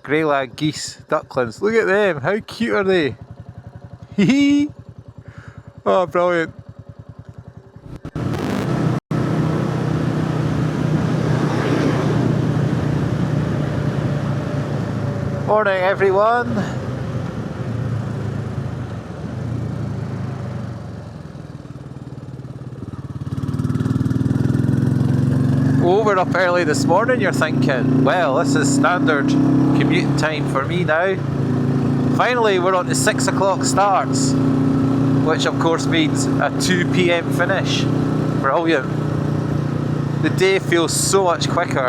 Greylag geese, ducklings. Look at them. How cute are they? Hee. Oh, brilliant. Morning, everyone. Oh, we're up early this morning, you're thinking. Well, this is standard commuting time for me now. Finally, we're on to 6 o'clock starts, which of course means a 2 PM finish. Brilliant. The day feels so much quicker,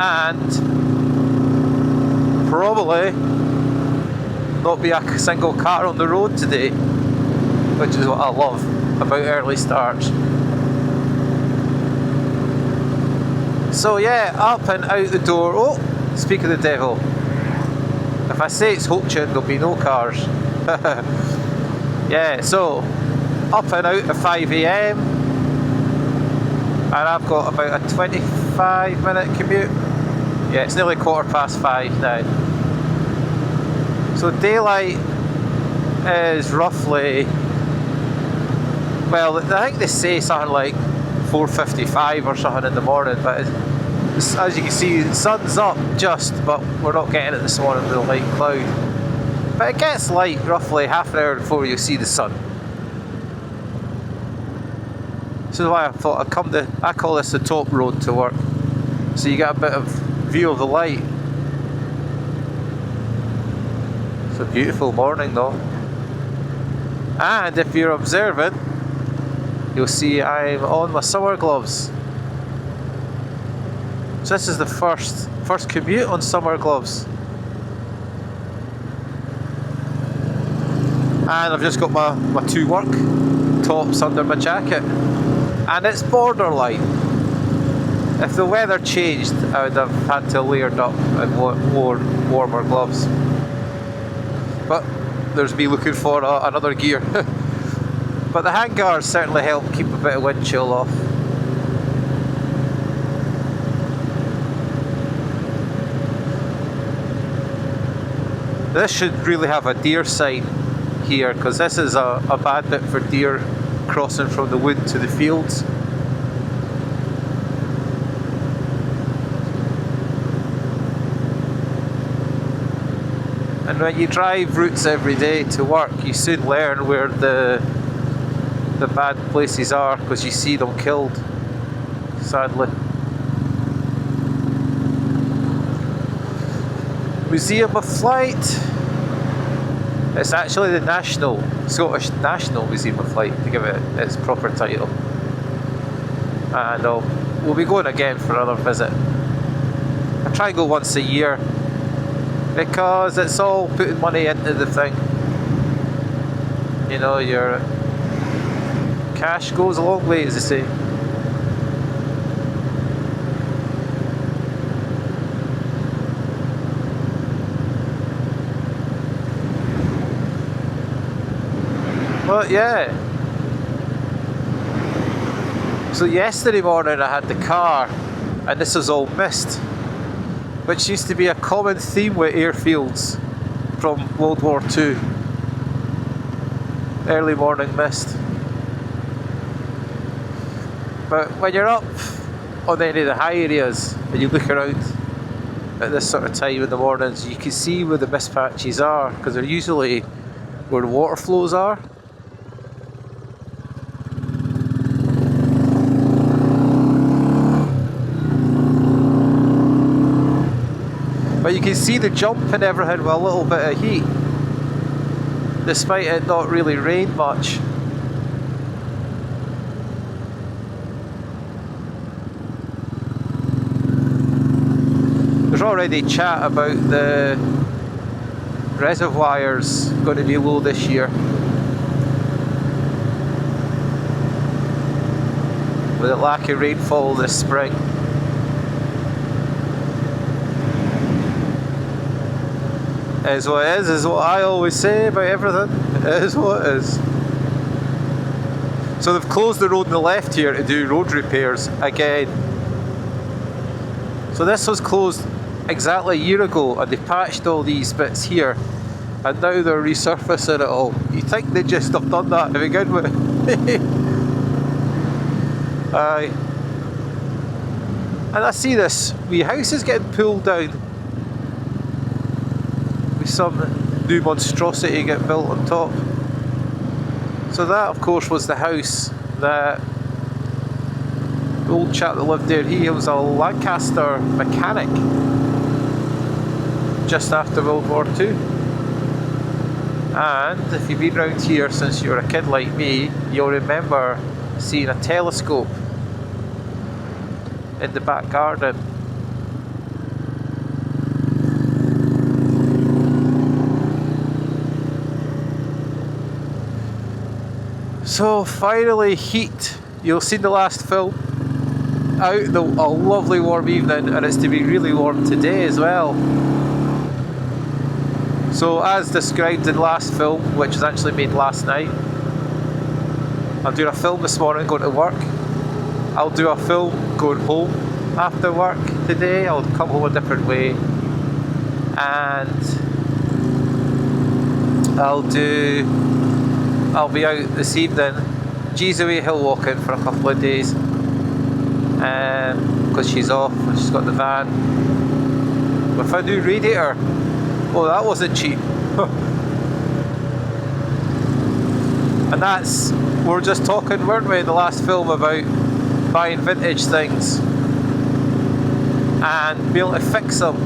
and probably not be a single car on the road today, which is what I love about early starts. So yeah, up and out the door. Oh, speak of the devil. If I say it's Hopeton, there'll be no cars. Yeah, so up and out at 5 AM, and I've got about a 25-minute commute. Yeah, it's nearly 5:15 now. So daylight is roughly, well, I think they say something like 4:55 or something in the morning, but as you can see, the sun's up just, but we're not getting it this morning with a light cloud. But it gets light roughly half an hour before you see the sun. This is why I thought I call this the top road to work, so you get a bit of view of the light. It's a beautiful morning though, and if you're observant, you'll see I'm on my summer gloves. So this is the first commute on summer gloves. And I've just got my two work tops under my jacket. And it's borderline. If the weather changed, I would have had to layered up and worn warmer gloves. But there's me looking for another gear. But the handguards certainly help keep a bit of wind chill off. This should really have a deer sign here, because this is a bad bit for deer crossing from the wood to the fields. And when you drive routes every day to work, you soon learn where the bad places are, because you see them killed, sadly. Museum of Flight. It's actually the Scottish National Museum of Flight, to give it its proper title. And we'll be going again for another visit. I try and go once a year, because it's all putting money into the thing. You know, your cash goes a long way, as they say. But yeah. So yesterday morning I had the car, and this was all mist, which used to be a common theme with airfields from World War II. Early morning mist. But when you're up on any of the high areas and you look around at this sort of time in the mornings, you can see where the mist patches are, because they're usually where the water flows are. But you can see the jump and everything with a little bit of heat, despite it not really rain much. There's already chat about the reservoirs going to be low this year, with a lack of rainfall this spring. Is what it is what I always say about everything. It is what it is. So they've closed the road on the left here to do road repairs again. So this was closed exactly a year ago, and they patched all these bits here, and now they're resurfacing it all. You think they just have done that to begin with? Aye. And I see this wee house is getting pulled down with some new monstrosity getting built on top. So that, of course, was the house that the old chap that lived there, he was a Lancaster mechanic just after World War II. And if you've been round here since you were a kid like me, you'll remember seeing a telescope in the back garden. So finally, heat. You'll see the last film out, a lovely warm evening, and it's to be really warm today as well. So as described in the last film, which was actually made last night, I'm doing a film this morning going to work. I'll do a film going home after work today. I'll come home a different way, and I'll be out this evening, G's away hill walking for a couple of days, because she's off and she's got the van with a new radiator. Oh, that wasn't cheap. And we're just talking, weren't we, in the last film, about buying vintage things and being able to fix them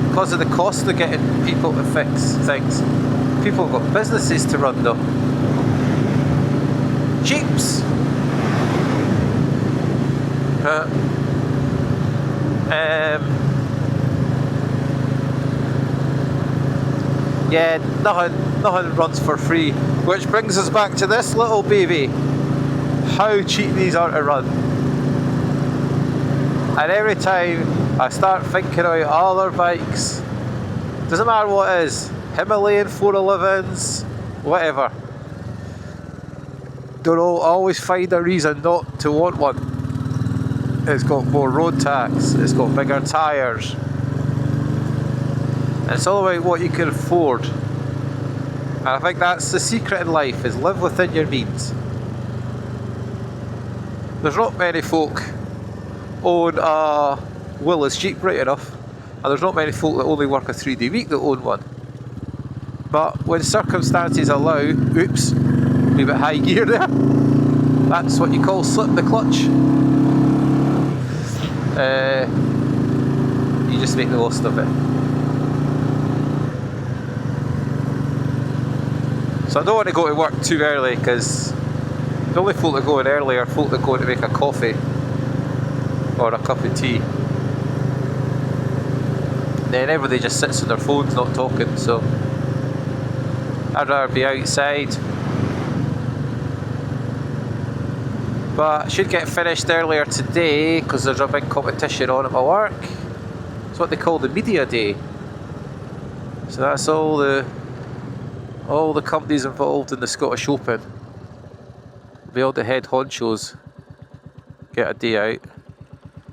because of the cost of getting people to fix things. People have got businesses to run though. Jeeps. Yeah, nothing runs for free. Which brings us back to this little baby. How cheap these are to run. And every time I start thinking about other bikes, doesn't matter what it is, Himalayan 411s, whatever, don't always find a reason not to want one. It's got more road tax, it's got bigger tyres, and it's all about what you can afford. And I think that's the secret in life, is live within your means. There's not many folk own a Will is cheap, right enough, and there's not many folk that only work a 3-day week that own one. But when circumstances allow, oops, a bit high gear there, that's what you call slip the clutch. You just make the most of it. So I don't want to go to work too early, because the only folk that go in early are folk that go in to make a coffee or a cup of tea. Then everybody just sits on their phones not talking, so I'd rather be outside. But I should get finished earlier today because there's a big competition on at my work. It's what they call the media day. So that's all the companies involved in the Scottish Open. Be all the head honchos get a day out.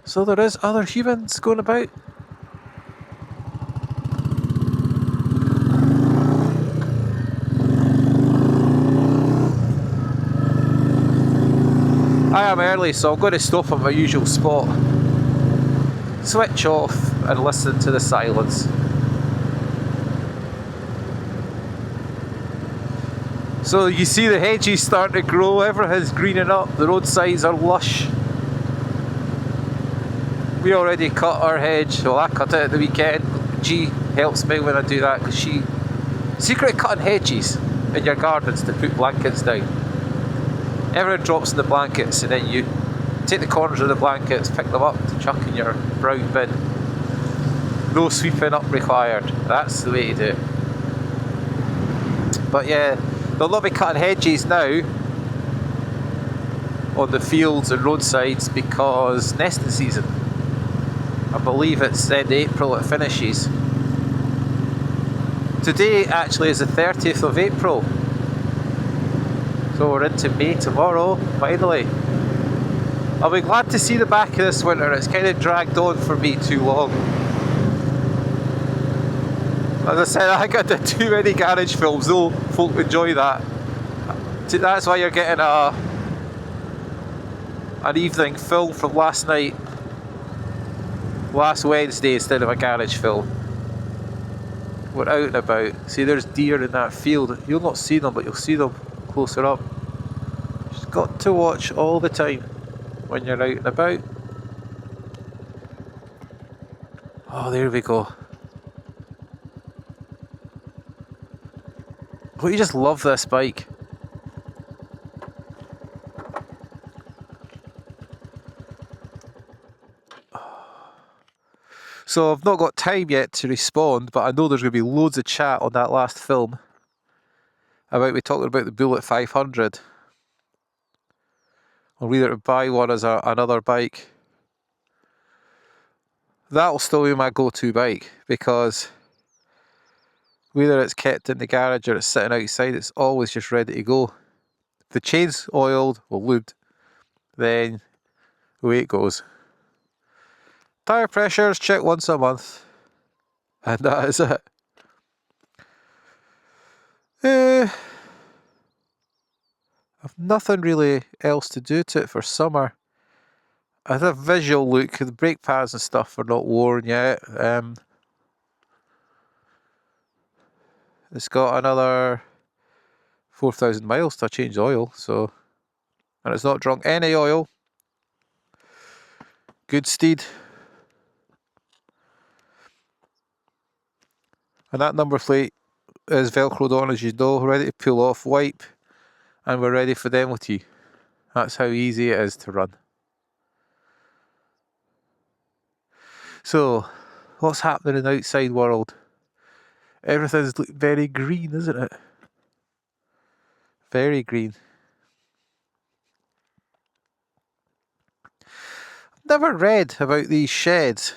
So there is other humans going about. I am early, so I'm going to stop at my usual spot, switch off and listen to the silence. So you see the hedges starting to grow, everything's greening up, the roadsides are lush. We already cut our hedge, well I cut it at the weekend. G helps me when I do that, because secret of cutting hedges in your gardens to put blankets down. Everyone drops in the blankets and then you take the corners of the blankets, pick them up to chuck in your brown bin. No sweeping up required. That's the way to do it. But yeah, they'll not be cutting hedges now on the fields and roadsides because nesting season. I believe it's end of April it finishes. Today actually is the 30th of April. So we're into May tomorrow, finally. I'll be glad to see the back of this winter. It's kind of dragged on for me too long. As I said, I think I did too many garage films, though folk enjoy that. That's why you're getting an evening film from last night, last Wednesday, instead of a garage film. We're out and about. See, there's deer in that field. You'll not see them, but you'll see them closer up. Just got to watch all the time when you're out and about. Oh, there we go. But you just love this bike. So I've not got time yet to respond, but I know there's going to be loads of chat on that last film about me talking about the Bullet 500. Or whether to buy one as another bike. That'll still be my go-to bike, because whether it's kept in the garage or it's sitting outside, it's always just ready to go. If the chain's oiled or lubed, then away it goes. Tyre pressures, check once a month. And that is it. I've nothing really else to do to it for summer. I had a visual look. The brake pads and stuff are not worn yet. It's got another 4,000 miles to change oil, so, and it's not drunk any oil. Good steed. And that number plate is velcroed on, as you know, ready to pull off, wipe, and we're ready for the MOT. That's how easy it is to run. So, what's happening in the outside world? Everything's very green, isn't it? Very green. I've never read about these sheds.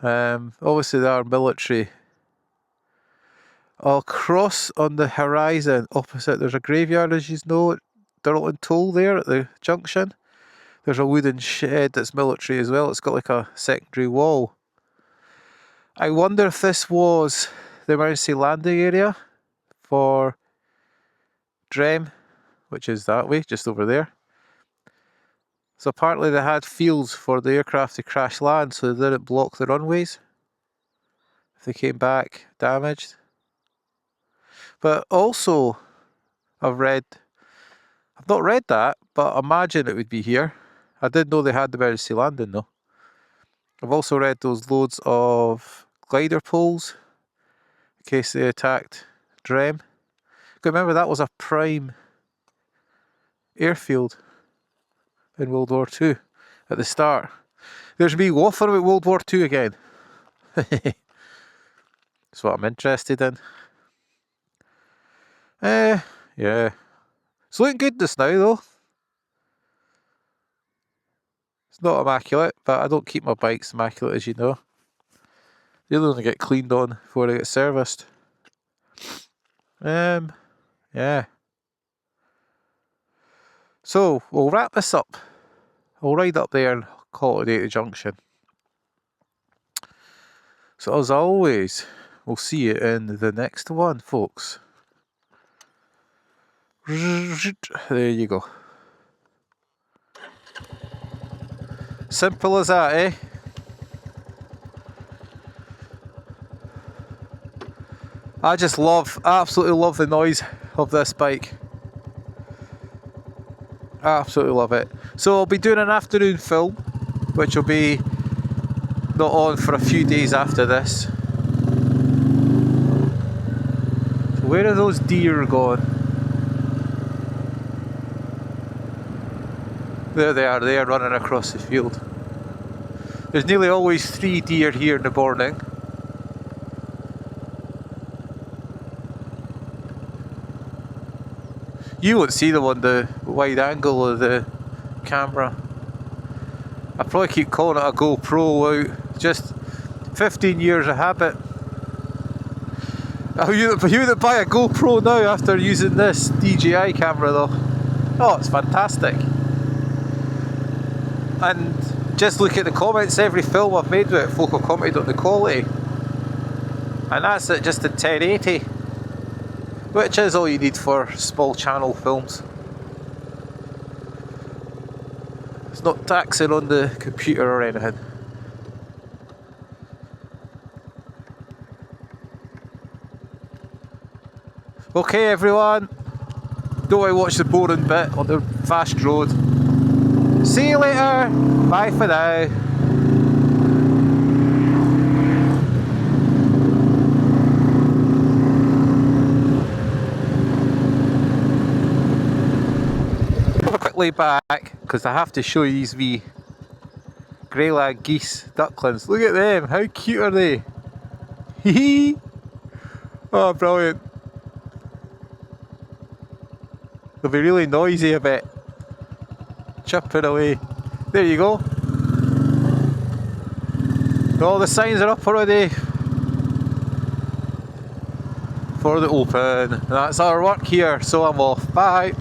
Obviously they are military. Across on the horizon, opposite, there's a graveyard, as you know, at Durlton Toll there at the junction. There's a wooden shed that's military as well. It's got like a secondary wall. I wonder if this was the emergency landing area for Drem, which is that way, just over there. So apparently they had fields for the aircraft to crash land, so they didn't block the runways if they came back damaged. But also, I've not read that, but imagine it would be here. I did know they had the emergency landing though. I've also read those loads of glider poles in case they attacked Drem. Remember, that was a prime airfield in World War II at the start. There's me waffling about World War II again. That's what I'm interested in. Yeah. It's looking good just now though. It's not immaculate, but I don't keep my bikes immaculate, as you know. They only get cleaned on before they get serviced. Yeah. So, we'll wrap this up. I'll ride up there and call it a day at the junction. So, as always, we'll see you in the next one, folks. There you go. Simple as that, eh? I just absolutely love the noise of this bike. Absolutely love it. So I'll be doing an afternoon film, which will be not on for a few days after this. So where are those deer gone? There they are running across the field. There's nearly always 3 deer here in the morning. You won't see them on the wide angle of the camera. I probably keep calling it a GoPro out. Just 15 years of habit. You that buy a GoPro now after using this DJI camera though. Oh, it's fantastic. And just look at the comments. Every film I've made with it, folk have commented on the quality. And that's it, just in 1080, which is all you need for small channel films. It's not taxing on the computer or anything. Okay everyone, don't want to watch the boring bit on the fast road. See you later, bye for now. Quickly back, because I have to show you these wee greylag geese ducklings. Look at them, how cute are they? Hee. Oh, brilliant. They'll be really noisy a bit. Chirping away. There you go. All the signs are up already for the open. And that's our work here, so I'm off. Bye.